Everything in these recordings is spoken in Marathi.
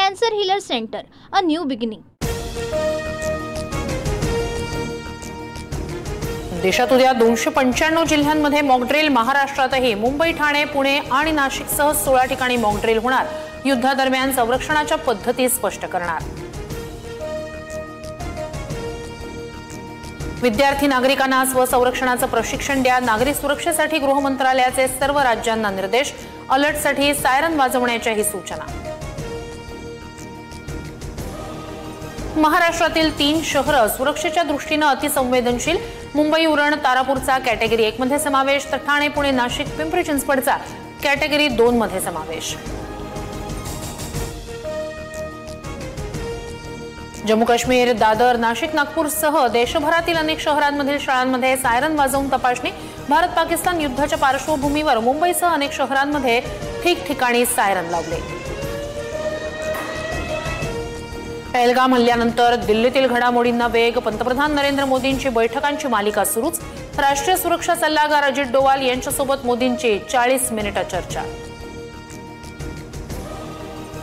Cancer healer centre, a new beginning. देशात उद्या 295 जिल्ह्यांमध्ये मॉकड्रिल। महाराष्ट्रातही मुंबई, ठाणे, पुणे आणि नाशिकसह 16 ठिकाणी मॉकड्रिल होणार। युद्धादरम्यान संरक्षणाच्या पद्धती स्पष्ट करणार। विद्यार्थी नागरिकांना स्वसंरक्षणाचं प्रशिक्षण द्या। नागरी सुरक्षेसाठी गृह मंत्रालयाचे सर्व राज्यांना निर्देश। अलर्टसाठी सायरन वाजवण्याच्याही सूचना। महाराष्ट्रातील 3 शहरं सुरक्षेच्या दृष्टीने अतिसंवेदनशील। मुंबई, उरण, तारापूरचा कॅटेगरी 1 मध्ये समावेश, तर ठाणे, पुणे, नाशिक, पिंपरी चिंचवडचा कॅटेगरी 2 मध्ये समावेश। जम्मू काश्मीर, दादर, नाशिक, नागपूरसह देशभरातील अनेक शहरांमधील शाळांमध्ये सायरन वाजवून तपासणी। भारत पाकिस्तान युद्धाच्या पार्श्वभूमीवर मुंबईसह अनेक शहरांमध्ये ठिकठिकाणी सायरन लावले। पहलगाम हल्ल्यानंतर दिल्लीतील घडामोडींना वेग। पंतप्रधान नरेंद्र मोदींची बैठकांची मालिका सुरूच। राष्ट्रीय सुरक्षा सल्लागार अजित डोवाल यांच्यासोबत मोदींची 40 मिनिटे चर्चा।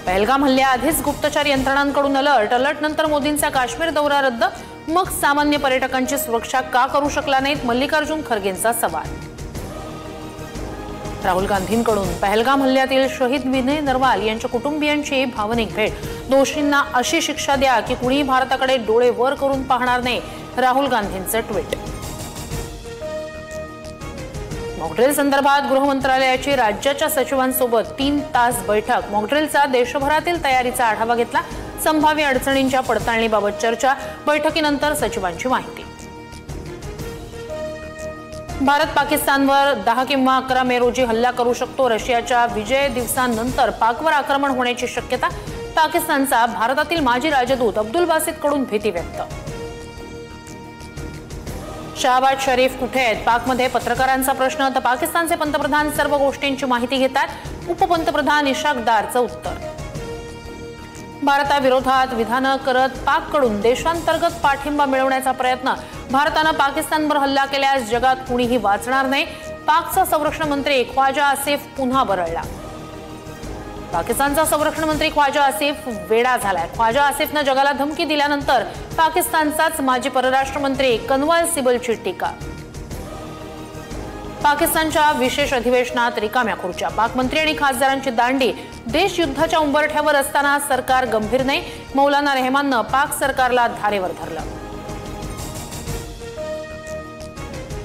पहलगाम हल्ल्याआधीच गुप्तचर यंत्रणांकडून अलर्ट नंतर मोदींचा काश्मीर दौरा रद्द। मग सामान्य पर्यटकांची सुरक्षा का करू शकला नाहीत? मल्लिकार्जुन खरगेंचा सवाल। राहुल गांधींकडून पहलगाम हल्ल्यातील शहीद विनय नरवाल यांच्या कुटुंबियांची भावनिक भेट। दोषींना अशी शिक्षा द्या की कुणी भारताकडे डोळे वर करून पाहणार नाही, राहुल गांधींचं ट्विट। मॉकड्रिल संदर्भात गृह मंत्रालयाची राज्याच्या सचिवांसोबत 3 तास बैठक। मॉकड्रिलचा देशभरातील तयारीचा आढावा घेतला। संभाव्य अडचणींच्या पडताळणीबाबत चर्चा। बैठकीनंतर सचिवांची माहिती। भारत पाकिस्तानवर 10 किंवा 11 मे रोजी हल्ला करू शकतो। रशियाच्या विजय दिवसानंतर पाकवर आक्रमण होण्याची शक्यता। पाकिस्तानचा भारतातील माजी राजदूत अब्दुल बासित कडून भीती व्यक्त। शहबाज शरीफ कुठे आहेत? पाकमध्ये पत्रकारांचा प्रश्न, तर पाकिस्तानचे पंतप्रधान सर्व गोष्टींची माहिती घेतात। उपपंतप्रधान इशाक दारचं उत्तर। भारताविरोधात विधानं करत पाककडून देशांतर्गत पाठिंबा मिळवण्याचा प्रयत्न। भारतानं पाकिस्तानवर हल्ला केल्यास जगात कुणीही वाचणार नाही। पाकचा संरक्षण मंत्री ख्वाजा आसिफ पुन्हा बरळला। पाकिस्तानचा संरक्षण मंत्री ख्वाजा आसिफ वेडा झालाय। ख्वाजा आसिफनं जगाला धमकी दिल्यानंतर पाकिस्तानचाच माजी परराष्ट्र मंत्री कनवाल सिबलची टीका। पाकिस्तानच्या विशेष अधिवेशनात रिकाम्या खुर्च्या। पाक मंत्री आणि खासदारांची दांडी। देश युद्धाच्या उंबरठ्यावर असताना सरकार गंभीर नाही। मौलाना रहमाननं पाक सरकारला धारेवर धरलं।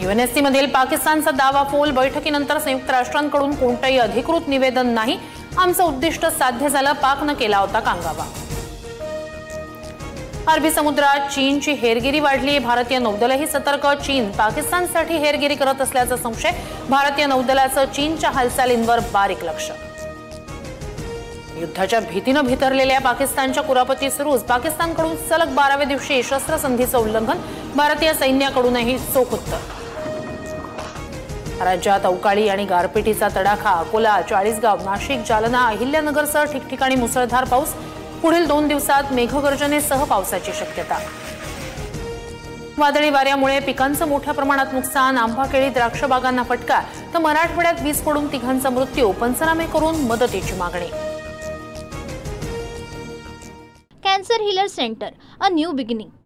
यूएनएससी मधील पाकिस्तानचा दावा फोल। बैठकीनंतर संयुक्त राष्ट्रांकडून कोणतेही अधिकृत निवेदन नाही। आमचं उद्दिष्ट साध्य झालं, पाकनं केला होता कांगावा। अरबी समुद्रात चीनची हेरगिरी वाढली। भारतीय नौदलही सतर्क। चीन पाकिस्तानसाठी हेरगिरी करत असल्याचा संशय। भारतीय नौदलाचं चीनच्या हालचालींवर बारीक लक्ष। युद्धाच्या भीतीनं भितरलेल्या पाकिस्तानच्या कुरापती सुरूच। पाकिस्तानकडून सलग 12व्या दिवशी शस्त्रसंधीचं उल्लंघन। भारतीय सैन्याकडूनही चोख उत्तर। राज्यात अवकाळी आणि गारपिटीचा तडाखा। अकोला, चाळीसगाव, नाशिक, जालना, अहिल्यानगरसह ठिकठिकाणी मुसळधार पाऊस। पुढील 2 दिवसात मेघगर्जनेसह पावसाची शक्यता। वादळी वाऱ्यामुळे पिकांचं मोठ्या प्रमाणात नुकसान। आंबा, केळी, द्राक्ष बागांना फटका, तर मराठवाड्यात वीज पडून 3घांचा मृत्यू। पंचनामे करून मदतीची मागणी। Cancer healer centre, a new beginning.